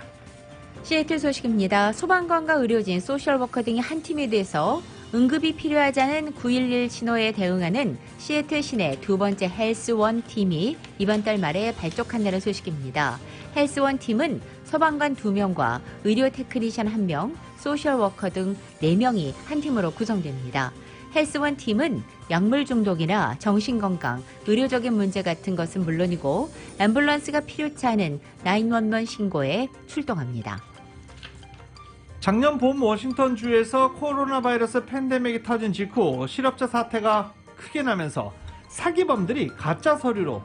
시애틀 소식입니다. 소방관과 의료진, 소셜워커 등이 한 팀이 돼서 응급이 필요하지 않은 911 신호에 대응하는 시애틀 시내 두 번째 헬스원 팀이 이번 달 말에 발족한다는 소식입니다. 헬스원 팀은 소방관 2명과 의료 테크니션 1명, 소셜워커 등 4명이 한 팀으로 구성됩니다. 헬스원 팀은 약물 중독이나 정신건강, 의료적인 문제 같은 것은 물론이고 앰뷸런스가 필요치 않은 911 신고에 출동합니다. 작년 봄 워싱턴주에서 코로나 바이러스 팬데믹이 터진 직후 실업자 사태가 크게 나면서 사기범들이 가짜 서류로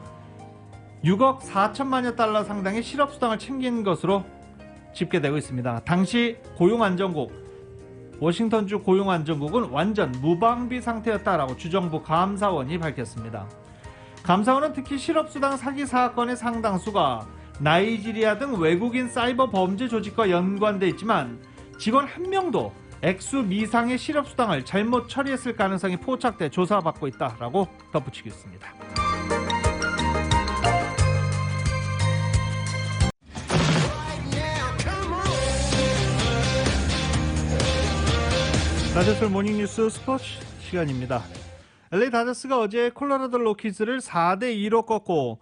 6억 4천만여 달러 상당의 실업수당을 챙긴 것으로 집계되고 있습니다. 당시 고용안정국, 워싱턴주 고용안정국은 완전 무방비 상태였다라고 주정부 감사원이 밝혔습니다. 감사원은 특히 실업수당 사기 사건의 상당수가 나이지리아 등 외국인 사이버 범죄 조직과 연관돼 있지만 직원 한 명도 액수 미상의 실업수당을 잘못 처리했을 가능성이 포착돼 조사받고 있다라고 덧붙이고 있습니다. 다저스 모닝뉴스 스포츠 시간입니다. LA 다저스가 어제 콜로라도 로키즈를 4대2로 꺾고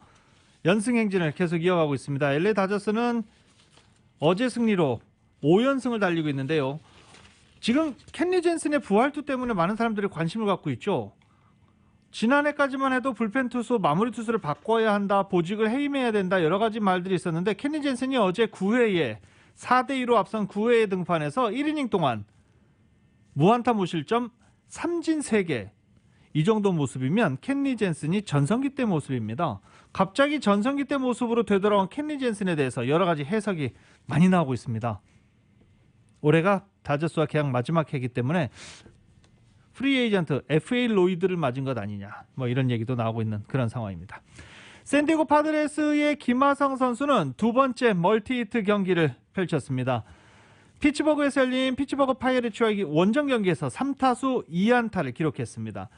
연승 행진을 계속 이어가고 있습니다. LA 다저스는 어제 승리로 5연승을 달리고 있는데요. 지금 켄리 젠슨의 부활투 때문에 많은 사람들이 관심을 갖고 있죠. 지난해까지만 해도 불펜 투수, 마무리 투수를 바꿔야 한다, 보직을 해임해야 된다, 여러 가지 말들이 있었는데 켄리 젠슨이 어제 9회에 4대2로 앞선 9회에 등판해서 1이닝 동안 무안타 무실점 3진 3개. 이 정도 모습이면 켄리 젠슨이 전성기 때 모습입니다. 갑자기 전성기 때 모습으로 되돌아온 켄리 젠슨에 대해서 여러 가지 해석이 많이 나오고 있습니다. 올해가 다저스와 계약 마지막 해이기 때문에 프리 에이전트 FA 로이드를 맞은 것 아니냐, 뭐 이런 얘기도 나오고 있는 그런 상황입니다. 샌디에고 파드레스의 김하성 선수는 두 번째 멀티히트 경기를 펼쳤습니다. 피츠버그에서 열린 피츠버그 파이어츠와 원정 경기에서 3타수 2안타를 기록했습니다.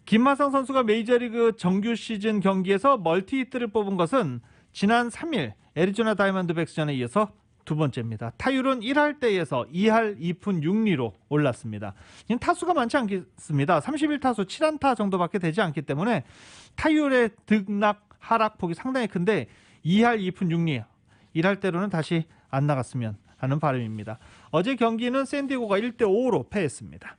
김하성 선수가 메이저리그 정규 시즌 경기에서 멀티히트를 뽑은 것은 지난 3일 애리조나 다이먼드백스전에 이어서 두 번째입니다. 타율은 1할 때에서 2할 2푼 6리로 올랐습니다. 타수가 많지 않겠습니다. 31타수 7안타 정도밖에 되지 않기 때문에 타율의 등락 하락폭이 상당히 큰데 2할 2푼 6리 1할 때로는 다시 안 나갔으면 하는 바람입니다. 어제 경기는 샌디에고가 1대5로 패했습니다.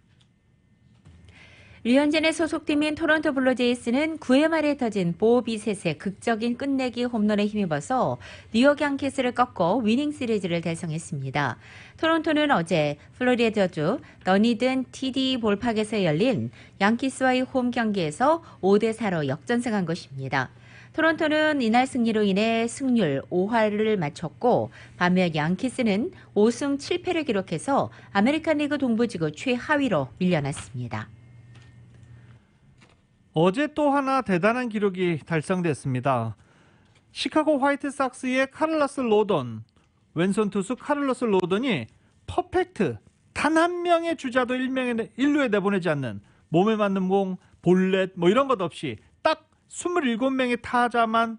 류현진의 소속팀인 토론토 블루제이스는 9회 말에 터진 보 비셋의 극적인 끝내기 홈런에 힘입어서 뉴욕 양키스를 꺾고 위닝 시리즈를 달성했습니다. 토론토는 어제 플로리다주 너니든 TD 볼팍에서 열린 양키스와의 홈 경기에서 5대4로 역전승한 것입니다. 토론토는 이날 승리로 인해 승률 5할을 마쳤고 반면 양키스는 5승 7패를 기록해서 아메리칸 리그 동부지구 최하위로 밀려났습니다. 어제 또 하나 대단한 기록이 달성됐습니다. 시카고 화이트삭스의 카를로스 로던, 왼손 투수 카를로스 로던이 퍼펙트, 단 한 명의 주자도 1루에 내보내지 않는 몸에 맞는 공, 볼넷 뭐 이런 것 없이 딱 27명의 타자만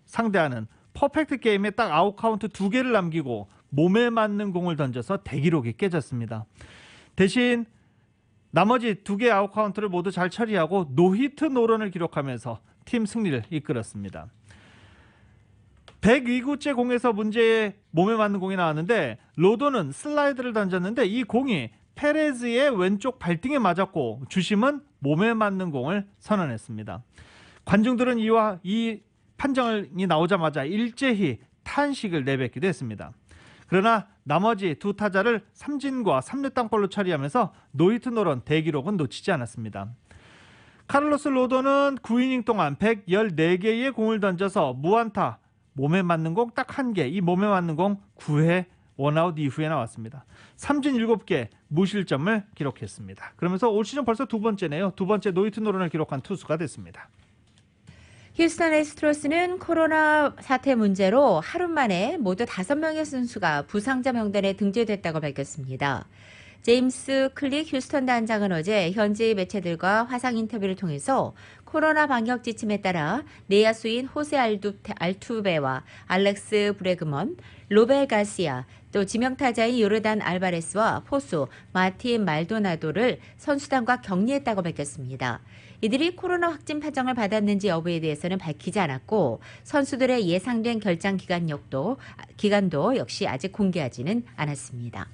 상대하는 퍼펙트 게임에 딱 아웃 카운트 2개를 남기고 몸에 맞는 공을 던져서 대기록이 깨졌습니다. 대신 나머지 2개 아웃 카운트를 모두 잘 처리하고 노히트 노런을 기록하면서 팀 승리를 이끌었습니다. 102구째 공에서 문제의 몸에 맞는 공이 나왔는데 로도는 슬라이드를 던졌는데 이 공이 페레즈의 왼쪽 발등에 맞았고 주심은 몸에 맞는 공을 선언했습니다. 관중들은 이 판정이 나오자마자 일제히 탄식을 내뱉기도 했습니다. 그러나 나머지 2 타자를 삼진과 3루 땅볼로 처리하면서 노히트 노런 대기록은 놓치지 않았습니다. 카를로스 로도는 9이닝 동안 114개의 공을 던져서 무안타, 몸에 맞는 공 딱 1개, 이 몸에 맞는 공 9회 원아웃 이후에 나왔습니다. 삼진 7개, 무실점을 기록했습니다. 그러면서 올 시즌 벌써 2번째네요. 2번째 노히트 노런을 기록한 투수가 됐습니다. 휴스턴 애스트로스는 코로나 사태 문제로 하루 만에 모두 5명의 선수가 부상자 명단에 등재됐다고 밝혔습니다. 제임스 클릭 휴스턴 단장은 어제 현지 매체들과 화상 인터뷰를 통해서 코로나 방역 지침에 따라 내야수인 호세 알투베와 알렉스 브레그먼, 로벨 가시아, 또 지명타자인 요르단 알바레스와 포수 마틴 말도나도를 선수단과 격리했다고 밝혔습니다. 이들이 코로나 확진 판정을 받았는지 여부에 대해서는 밝히지 않았고 선수들의 예상된 결장 기간도 역시 아직 공개하지는 않았습니다.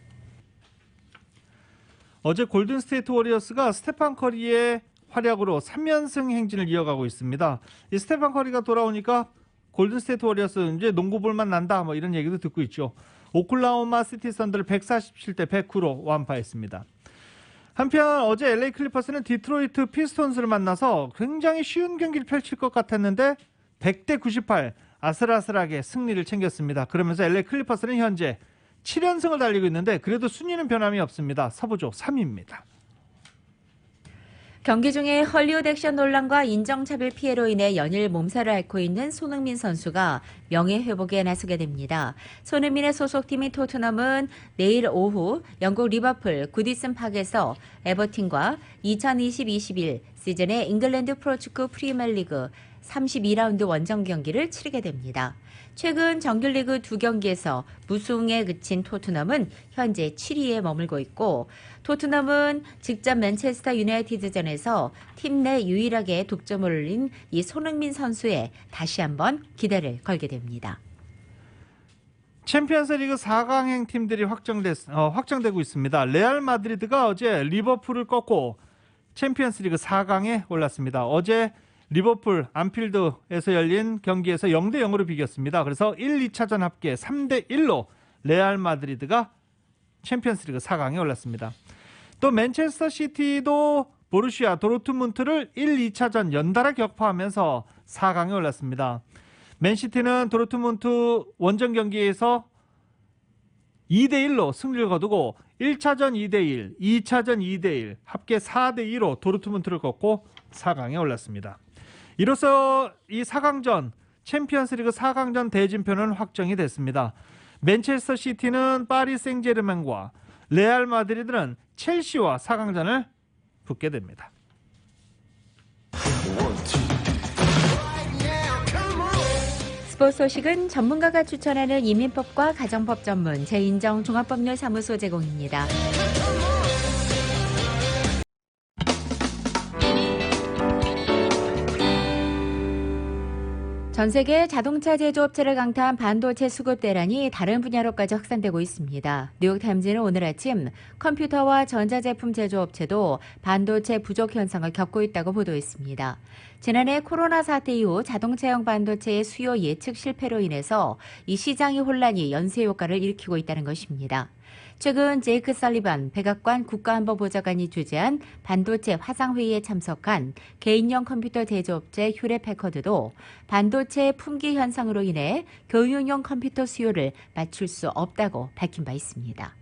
어제 골든스테이트 워리어스가 스테판 커리의 활약으로 3연승 행진을 이어가고 있습니다. 이 스테판 커리가 돌아오니까 골든스테이트 워리어스 이제 농구 볼만 난다 뭐 이런 얘기도 듣고 있죠. 오클라호마 시티 선더를 147대 109로 완파했습니다. 한편 어제 LA 클리퍼스는 디트로이트 피스톤스를 만나서 굉장히 쉬운 경기를 펼칠 것 같았는데 100대 98 아슬아슬하게 승리를 챙겼습니다. 그러면서 LA 클리퍼스는 현재 7연승을 달리고 있는데 그래도 순위는 변함이 없습니다. 서부조 3위입니다. 경기 중에 헐리우드 액션 논란과 인정차별 피해로 인해 연일 몸살을 앓고 있는 손흥민 선수가 명예회복에 나서게 됩니다. 손흥민의 소속팀인 토트넘은 내일 오후 영국 리버풀 구디슨 파크에서 에버튼과 2020-21 시즌의 잉글랜드 프로축구 프리미어리그 32라운드 원정 경기를 치르게 됩니다. 최근 정규리그 2경기에서 무승에 그친 토트넘은 현재 7위에 머물고 있고 토트넘은 직접 맨체스터 유나이티드전에서 팀 내 유일하게 득점을 올린 이 손흥민 선수에 다시 한번 기대를 걸게 됩니다. 챔피언스리그 4강행 팀들이 확정되고 있습니다. 레알 마드리드가 어제 리버풀을 꺾고 챔피언스리그 4강에 올랐습니다. 어제 리버풀 안필드에서 열린 경기에서 0대 0으로 비겼습니다. 그래서 1, 2차전 합계 3대 1로 레알 마드리드가 챔피언스리그 4강에 올랐습니다. 또 맨체스터 시티도 보루시아 도르트문트를 1, 2차전 연달아 격파하면서 4강에 올랐습니다. 맨시티는 도르트문트 원정 경기에서 2대 1로 승리를 거두고 1차전 2대 1, 2차전 2대 1, 합계 4대 2로 도르트문트를 꺾고 4강에 올랐습니다. 이로써 이 4강전 챔피언스리그 4강전 대진표는 확정이 됐습니다. 맨체스터 시티는 파리 생제르맹과 레알 마드리드는 첼시와 4강전을 붙게 됩니다. 스포츠 소식은 전문가가 추천하는 이민법과 가정법 전문 재인정 종합법률사무소 제공입니다. 전 세계 자동차 제조업체를 강타한 반도체 수급 대란이 다른 분야로까지 확산되고 있습니다. 뉴욕타임즈는 오늘 아침 컴퓨터와 전자제품 제조업체도 반도체 부족 현상을 겪고 있다고 보도했습니다. 지난해 코로나 사태 이후 자동차용 반도체의 수요 예측 실패로 인해서 이 시장의 혼란이 연쇄 효과를 일으키고 있다는 것입니다. 최근 제이크 설리반 백악관 국가안보보좌관이 주재한 반도체 화상회의에 참석한 개인용 컴퓨터 제조업체 휴렛패커드도 반도체 품귀 현상으로 인해 교육용 컴퓨터 수요를 맞출 수 없다고 밝힌 바 있습니다.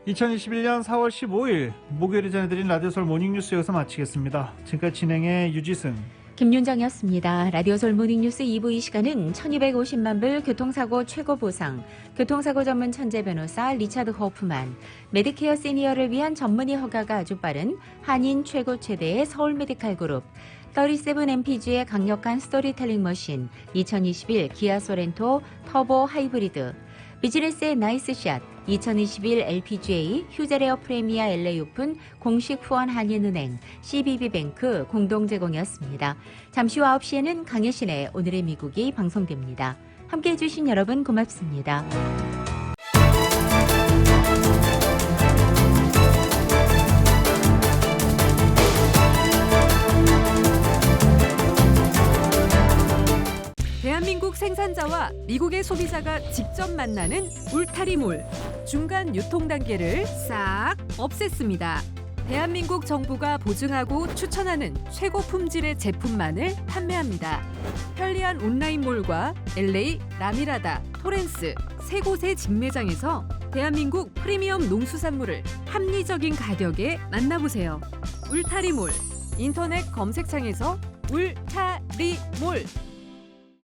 (2021년 4월 15일) 목요일에 전해드린 라디오솔 모닝뉴스 여기서 마치겠습니다. 지금까지 진행의 유지승, 김윤정이었습니다. 라디오 솔모닝 뉴스 2부 이 시간은 1250만 불 교통사고 최고 보상, 교통사고 전문 천재 변호사 리차드 호프만, 메디케어 시니어를 위한 전문의 허가가 아주 빠른 한인 최고 최대의 서울 메디칼 그룹, 37MPG의 강력한 스토리텔링 머신, 2021 기아 소렌토 터보 하이브리드, 비즈니스의 나이스 샷, 2021 LPGA, 휴즈레어 프리미어 LA 오픈 공식 후원 한인은행, CBB뱅크 공동 제공이었습니다. 잠시 후 9시에는 강혜신의 오늘의 미국이 방송됩니다. 함께해 주신 여러분 고맙습니다. 대한민국 생산자와 미국의 소비자가 직접 만나는 울타리몰. 중간 유통 단계를 싹 없앴습니다. 대한민국 정부가 보증하고 추천하는 최고 품질의 제품만을 판매합니다. 편리한 온라인몰과 LA, 라미라다, 토렌스 세 곳의 직매장에서 대한민국 프리미엄 농수산물을 합리적인 가격에 만나보세요. 울타리몰. 인터넷 검색창에서 울타리몰